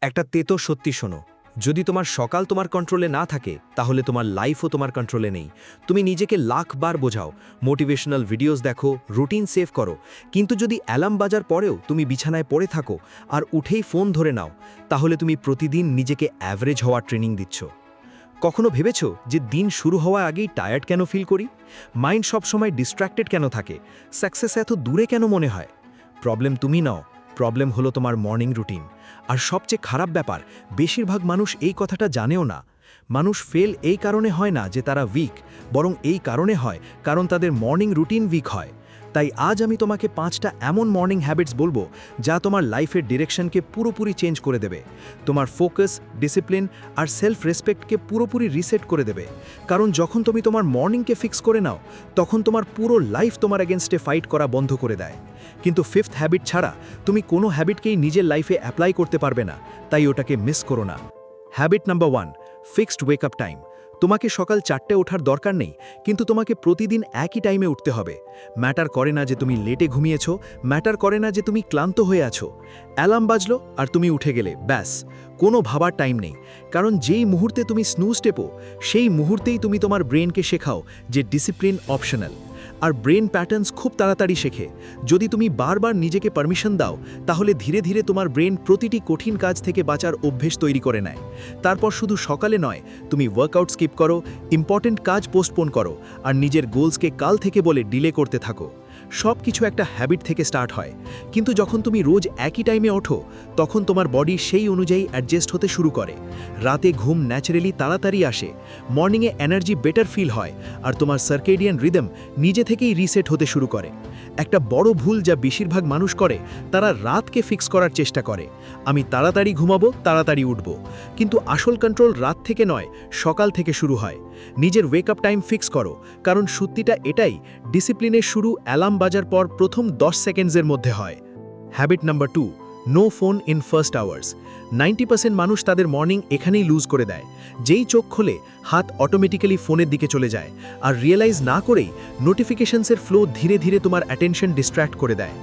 একটা তেতো সত্যি শোনো, যদি তোমার সকাল তোমার কন্ট্রোলে না থাকে তাহলে তোমার লাইফও তোমার কন্ট্রোলে নেই। তুমি নিজেকে লাখবার বোঝাও, মোটিভেশনাল ভিডিওস দেখো, রুটিন সেভ করো, কিন্তু যদি অ্যালার্ম বাজার পরেও তুমি বিছানায় পড়ে থাকো আর উঠেই ফোন ধরে নাও, তাহলে তুমি প্রতিদিন নিজেকে অ্যাভারেজ হওয়ার ট্রেনিং দিচ্ছ। কখনো ভেবেছো যে দিন শুরু হওয়ার আগেই টায়ার্ড কেন ফিল করি? মাইন্ড সবসময় ডিস্ট্র্যাক্টেড কেন থাকে? সাকসেস এত দূরে কেন মনে হয়? প্রবলেম তুমি নাও, প্রবলেম হলো তোমার মর্নিং রুটিন। আর সবচেয়ে খারাপ ব্যাপার, বেশিরভাগ মানুষ এই কথাটা জানেও না। মানুষ ফেল এই কারণে হয় না যে তারা উইক, বরং এই কারণে হয় কারণ তাদের মর্নিং রুটিন উইক হয়। তাই আজ আমি তোমাকে 5টা এমন মর্নিং হ্যাবিটস বলবো যা তোমার লাইফের ডিরেকশনকে পুরোপুরি চেঞ্জ করে দেবে, তোমার ফোকাস, ডিসিপ্লিন আর সেলফ রেসপেক্টকে পুরোপুরি রিসেট করে দেবে। কারণ যখন তুমি তোমার মর্নিংকে ফিক্স করে নাও, তখন তোমার পুরো লাইফ তোমার এগেনস্টে ফাইট করা বন্ধ করে দেয়। কিন্তু 5th হ্যাবিট ছাড়া তুমি কোনো হ্যাবিটকেই নিজের লাইফে অ্যাপ্লাই করতে পারবে না, তাই ওটাকে মিস করো না। Habit number 1, fixed wake up time. তোমাকে সকাল 4টে ওঠার দরকার নেই, কিন্তু তোমাকে প্রতিদিন একই টাইমে উঠতে হবে। ম্যাটার করে না যে তুমি লেটে ঘুমিয়েছো, ম্যাটার করে না যে তুমি ক্লান্ত হয়ে আছো। অ্যালার্ম বাজলো আর তুমি উঠে গেলে, ব্যাস, কোনো ভাবার টাইম নেই। কারণ যেই মুহূর্তে তুমি স্নুজ টেপো, সেই মুহূর্তেই তুমি তোমার ব্রেনকে শেখাও যে ডিসিপ্লিন অপশনাল। আর ব্রেন প্যাটার্নস খুব তাড়াতাড়ি শেখে। যদি তুমি বারবার নিজেকে পারমিশন দাও, তাহলে ধীরে ধীরে তোমার ব্রেন প্রতিটি কঠিন কাজ থেকে বাঁচার অভ্যেস তৈরি করে নেয়। তারপর শুধু সকালে নয়, তুমি ওয়ার্কআউট স্কিপ করো, ইম্পর্টেন্ট কাজ পোস্টপোন করো, আর নিজের গোলসকে কাল থেকে বলে ডিলে করতে থাকো। সব কিছু একটা হ্যাবিট থেকে স্টার্ট হয়, কিন্তু যখন তুমি রোজ একই টাইমে ওঠো, তখন তোমার বডি সেই অনুযায়ী অ্যাডজাস্ট হতে শুরু করে। রাতে ঘুম ন্যাচারালি তাড়াতাড়ি আসে, মর্নিংয়ে এনার্জি বেটার ফিল হয়, আর তোমার সার্কেডিয়ান রিদম নিজে থেকেই রিসেট হতে শুরু করে। একটা বড় ভুল যা বেশিরভাগ মানুষ করে, তারা রাতকে ফিক্স করার চেষ্টা করে। আমি তাড়াতাড়ি ঘুমাবো, তাড়াতাড়ি উঠব। কিন্তু আসল কন্ট্রোল রাত থেকে নয়, সকাল থেকে শুরু হয়। নিজের ওয়েক আপ টাইম ফিক্স করো, কারণ সত্যিটা এটাই, ডিসিপ্লিনের শুরু অ্যালার্ম বাজার পর প্রথম 10 সেকেন্ডসের মধ্যে হয়। Habit number 2, no phone in first hours. 90% মানুষ তাদের মর্নিং এখানেই লুজ করে দেয়। যেই চোখ খোলে, হাত অটোমেটিক্যালি ফোনের দিকে চলে যায়, আর রিয়েলাইজ না করেই নোটিফিকেশনসের ফ্লো ধীরে ধীরে তোমার অ্যাটেনশন ডিস্ট্র্যাক্ট করে দেয়।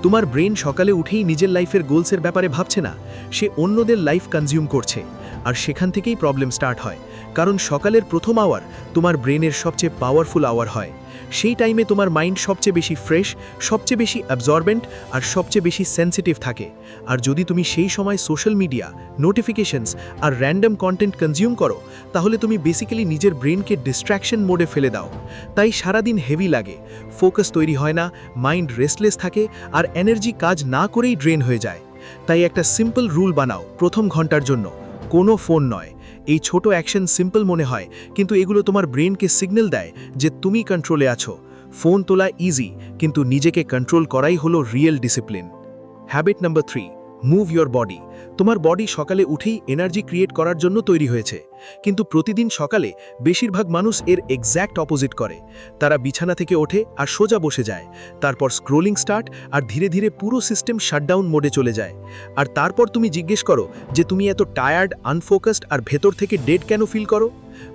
তোমার ব্রেন সকালে উঠেই নিজের লাইফের গোলসের ব্যাপারে ভাবছে না, সে অন্যদের লাইফ কনজিউম করছে। আর সেখান থেকেই প্রবলেম স্টার্ট হয়, কারণ সকালের প্রথম আওয়ার তোমার ব্রেনের সবচেয়ে পাওয়ারফুল আওয়ার হয়। সেই টাইমে তোমার মাইন্ড সবচেয়ে বেশি ফ্রেশ, সবচেয়ে বেশি অ্যাবজর্বেন্ট আর সবচেয়ে বেশি সেন্সিটিভ থাকে। আর যদি তুমি সেই সময় সোশ্যাল মিডিয়া, নোটিফিকেশনস আর র্যান্ডম কন্টেন্ট কনজিউম করো, তাহলে তুমি বেসিক্যালি নিজের ব্রেনকে ডিস্ট্র্যাকশন মোডে ফেলে দাও। তাই সারাদিন হেভি লাগে, ফোকাস তৈরি হয় না, মাইন্ড রেস্টলেস থাকে, আর এনার্জি কাজ না করেই ড্রেন হয়ে যায়। তাই একটা সিম্পল রুল বানাও, প্রথম ঘন্টার জন্য কোনো ফোন নয়। এই ছোট অ্যাকশন সিম্পল মনে হয়, কিন্তু এগুলো তোমার ব্রেনকে সিগন্যাল দেয় যে তুমি কন্ট্রোলে আছো। ফোন তোলা ইজি, কিন্তু নিজেকে কন্ট্রোল করাই হলো real discipline. Habit number 3, move your body. তোমার বডি সকালে উঠেই এনার্জি ক্রিয়েট করার জন্য তৈরি হয়েছে, কিন্তু প্রতিদিন সকালে বেশিরভাগ মানুষ এর এক্স্যাক্ট অপোজিট করে। তারা বিছানা থেকে ওঠে আর সোজা বসে যায়, তারপর স্ক্রোলিং স্টার্ট, আর ধীরে ধীরে পুরো সিস্টেম শাটডাউন মোডে চলে যায়। আর তারপর তুমি জিজ্ঞেস করো যে তুমি এত টায়ার্ড, আনফোকাসড আর ভেতর থেকে ডেড কেন ফিল করো।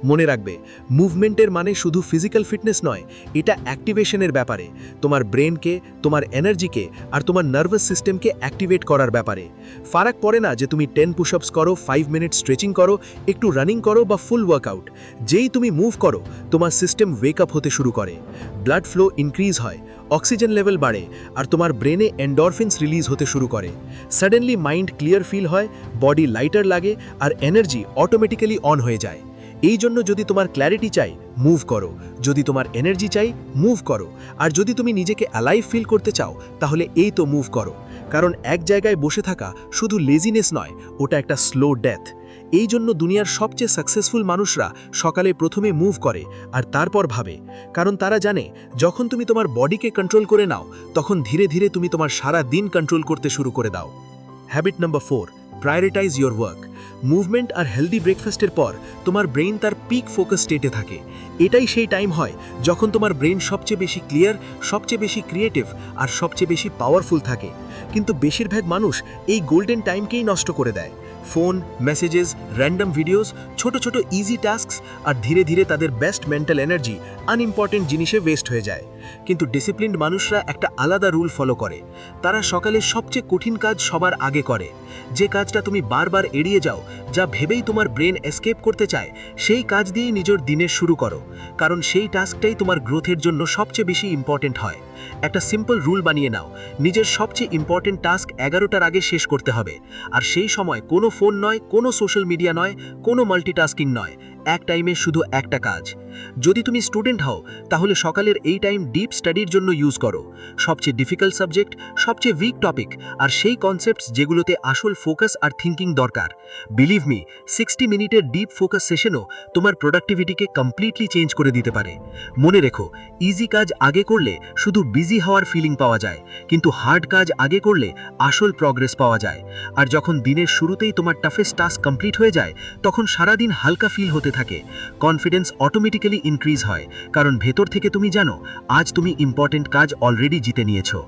মনে রাখবে, মুভমেন্টের মানে শুধু ফিজিক্যাল ফিটনেস নয়, এটা অ্যাক্টিভেশনের ব্যাপারে, তোমার ব্রেনকে, তোমার এনার্জিকে আর তোমার নার্ভাস সিস্টেমকে অ্যাক্টিভেট করার ব্যাপারে। ফারাক পড়ে না যে তুমি 10 পুশআপস করো, 5 মিনিট স্ট্রেচিং করো, একটু রানিং করো বা ফুল ওয়ার্কআউট। যেই তুমি মুভ করো, তোমার সিস্টেম ওয়েক আপ হতে শুরু করে, ব্লাড ফ্লো ইনক্রিজ হয়, অক্সিজেন লেভেল বাড়ে, আর তোমার ব্রেনে এন্ডরফিনস রিলিজ হতে শুরু করে। সাডেনলি মাইন্ড ক্লিয়ার ফিল হয়, বডি লাইটার লাগে, আর এনার্জি অটোমেটিক্যালি অন হয়ে যায়। এই জন্য যদি তোমার ক্ল্যারিটি চাই, মুভ করো। যদি তোমার এনার্জি চাই, মুভ করো। আর যদি তুমি নিজেকে অ্যালাইভ ফিল করতে চাও, তাহলে এই তো মুভ করো। কারণ এক জায়গায় বসে থাকা শুধু লেজিনেস নয়, ওটা একটা স্লো ডেথ। এই জন্য দুনিয়ার সবচেয়ে সাকসেসফুল মানুষরা সকালে প্রথমে মুভ করে আর তারপর ভাবে, কারণ তারা জানে যখন তুমি তোমার বডিকে কন্ট্রোল করে নাও, তখন ধীরে ধীরে তুমি তোমার সারা দিন কন্ট্রোল করতে শুরু করে দাও। Habit number 4, prioritise your work. Movement আর হেলদি ব্রেকফাস্টের পর তোমার ব্রেন তার পিক ফোকাস স্টেটে থাকে। এটাই সেই টাইম হয় যখন তোমার ব্রেন সবচেয়ে বেশি ক্লিয়ার, সবচেয়ে বেশি ক্রিয়েটিভ আর সবচেয়ে বেশি পাওয়ারফুল থাকে। কিন্তু বেশিরভাগ মানুষ এই গোল্ডেন টাইমকেই নষ্ট করে দেয়। ফোন, মেসেজেস, র্যান্ডম ভিডিওস, ছোট ছোট ইজি টাস্কস, আর ধীরে ধীরে তাদের বেস্ট মেন্টাল এনার্জি আনইম্পর্টেন্ট জিনিসে ওয়েস্ট হয়ে যায়। কিন্তু ডিসিপ্লিনড মানুষরা একটা আলাদা রুল ফলো করে। তারা সকালে সবচেয়ে কঠিন কাজ সবার আগে করে। যে কাজটা তুমি বারবার এড়িয়ে যাও, যা ভেবেই তোমার ব্রেন এসকেপ করতে চায়, সেই কাজ দিয়েই নিজের দিনের শুরু করো, কারণ সেই টাস্কটাই তোমার গ্রোথের জন্য সবচেয়ে বেশি ইম্পর্টেন্ট হয়। একটা সিম্পল রুল বানিয়ে নাও, নিজের সবচেয়ে ইম্পর্টেন্ট টাস্ক 11টার আগে শেষ করতে হবে। আর সেই সময় কোনো ফোন নয়, কোনো সোশ্যাল মিডিয়া নয়, কোনো মাল্টিটাস্কিং নয়, এক টাইমে শুধু একটা কাজ। যদি তুমি স্টুডেন্ট হও, তাহলে সকালের এই টাইম ডিপ স্টাডির জন্য ইউজ করো। সবচেয়ে ডিফিকাল্ট সাবজেক্ট, সবচেয়ে উইক টপিক, আর সেই কনসেপ্টস যেগুলোতে আসল ফোকাস আর থিঙ্কিং দরকার। বিলিভ মি, 60 মিনিটের ডিপ ফোকাস সেশনও তোমার প্রোডাক্টিভিটিকে কমপ্লিটলি চেঞ্জ করে দিতে পারে। মনে রেখো, ইজি কাজ আগে করলে শুধু বিজি হওয়ার ফিলিং পাওয়া যায়, কিন্তু হার্ড কাজ আগে করলে আসল প্রগ্রেস পাওয়া যায়। আর যখন দিনের শুরুতেই তোমার টাফেস্ট টাস্ক কমপ্লিট হয়ে যায়, তখন সারাদিন হালকা ফিল হতে থাকে। কনফিডেন্স অটোমেটিক্যালি ইনক্রিজ হয়, কারণ ভেতর থেকে তুমি জানো আজ তুমি ইম্পর্টেন্ট কাজ অলরেডি জিতে নিয়েছো।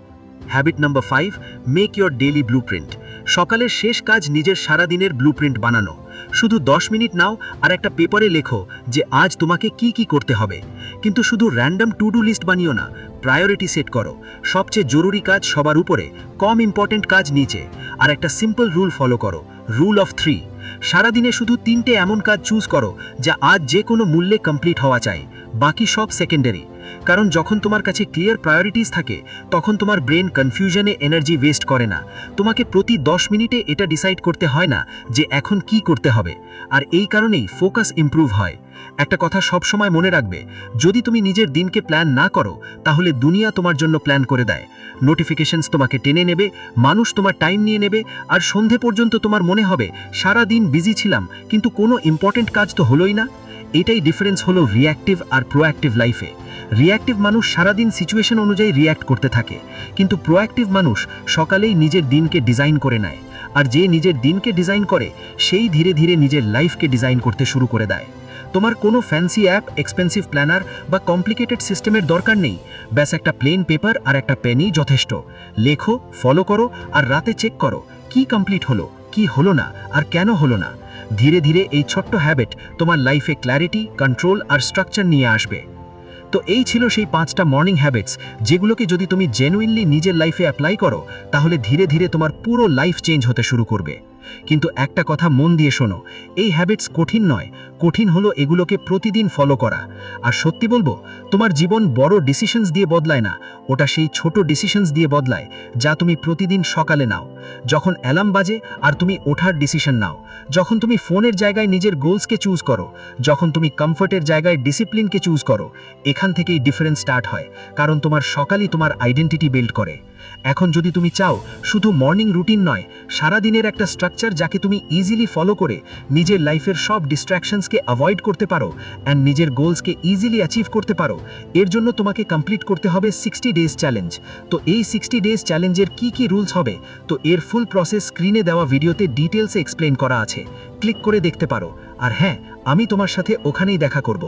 Habit number 5, make your daily blueprint. সকালের শেষ কাজ নিজের সারাদিনের ব্লুপ্রিন্ট বানানো। শুধু 10 মিনিট নাও আর একটা পেপারে লেখো যে আজ তোমাকে কি কি করতে হবে। কিন্তু শুধু র্যান্ডম টু ডু লিস্ট বানিও না, প্রায়োরিটি সেট করো। সবচেয়ে জরুরি কাজ সবার উপরে, কম ইম্পর্টেন্ট কাজ নিচে। আর একটা সিম্পল রুল ফলো করো, রুল অফ 3। সারাদিনে শুধু 3টে এমন কাজ চুজ করো যা আজ যে কোনো মূল্যে কমপ্লিট হওয়া চাই, বাকি সব সেকেন্ডারি। কারণ যখন তোমার কাছে ক্লিয়ার প্রায়োরিটিস থাকে, তখন তোমার ব্রেন কনফিউশনে এনার্জি ওয়েস্ট করে না। তোমাকে প্রতি 10 মিনিটে এটা ডিসাইড করতে হয় না যে এখন কি করতে হবে। আর এই কারণেই ফোকাস ইমপ্রুভ হয়। একটা কথা সব সময় মনে রাখবে, যদি তুমি নিজের দিনকে প্ল্যান না করো, তাহলে দুনিয়া তোমার জন্য প্ল্যান করে দেয়। নোটিফিকেশনস তোমাকে টেনে নেবে, মানুষ তোমার টাইম নিয়ে নেবে, আর সন্ধে পর্যন্ত তোমার মনে হবে সারা দিন বিজি ছিলাম, কিন্তু কোনো ইম্পর্টেন্ট কাজ তো হলোই না। এটাই ডিফারেন্স হলো রিঅ্যাক্টিভ আর প্রোঅ্যাক্টিভ লাইফে। রিঅ্যাক্টিভ মানুষ সারাদিন সিচুয়েশন অনুযায়ী রিঅ্যাক্ট করতে থাকে, কিন্তু প্রোঅ্যাক্টিভ মানুষ সকালেই নিজের দিনকে ডিজাইন করে নেয়। আর যে নিজের দিনকে ডিজাইন করে, সেই ধীরে ধীরে নিজের লাইফকে ডিজাইন করতে শুরু করে দেয়। তোমার কোনো ফ্যান্সি অ্যাপ, এক্সপেন্সিভ প্ল্যানার বা কমপ্লিকেটেড সিস্টেমের দরকার নেই। ব্যাস একটা প্লেন পেপার আর একটা পেনই যথেষ্ট। লেখো, ফলো করো, আর রাতে চেক করো কি কমপ্লিট হলো, কি হলো না, আর কেন হলো না। ধীরে ধীরে এই ছোট্ট হ্যাবিট তোমার লাইফে ক্ল্যারিটি, কন্ট্রোল আর স্ট্রাকচার নিয়ে আসবে। তো এই ছিল সেই 5টা মর্নিং হ্যাবিটস, যেগুলোকে যদি তুমি জেনুইনলি নিজের লাইফে অ্যাপ্লাই করো, তাহলে ধীরে ধীরে তোমার পুরো লাইফ চেঞ্জ হতে শুরু করবে। কিন্তু একটা কথা মন দিয়ে শোনো, এই হ্যাবিটস কঠিন নয়, কঠিন হলো এগুলোকে প্রতিদিন ফলো করা। আর সত্যি বলবো, তোমার জীবন বড় ডিসিশনস দিয়ে বদলায় না, ওটা সেই ছোট ডিসিশনস দিয়ে বদলায় যা তুমি প্রতিদিন সকালে নাও। যখন অ্যালার্ম বাজে আর তুমি ওঠার ডিসিশন নাও, যখন তুমি ফোনের জায়গায় নিজের গোলসকে চুজ করো, যখন তুমি কমফর্টের জায়গায় ডিসিপ্লিনকে চুজ করো, এখান থেকেই ডিফারেন্স স্টার্ট হয়। কারণ তোমার সকালই তোমার আইডেন্টিটি বিল্ড করে। এখন যদি তুমি চাও শুধু মর্নিং রুটিন নয়, সারাদিনের একটা স্ট্রাকচার যাকে তুমি ইজিলি ফলো করে নিজের লাইফের সব ডিস্ট্র্যাকশনসকে অ্যাভয়েড করতে পারো অ্যান্ড নিজের গোলসকে ইজিলি অ্যাচিভ করতে পারো, এর জন্য তোমাকে কমপ্লিট করতে হবে 60 ডেজ চ্যালেঞ্জ। তো এই 60 ডেজ চ্যালেঞ্জের কি কি রুলস হবে, তো এর ফুল প্রসেস স্ক্রিনে দেওয়া ভিডিওতে ডিটেলসে এক্সপ্লেন করা আছে, ক্লিক করে দেখতে পারো। আর হ্যাঁ, আমি তোমার সাথে ওখানেই দেখা করব।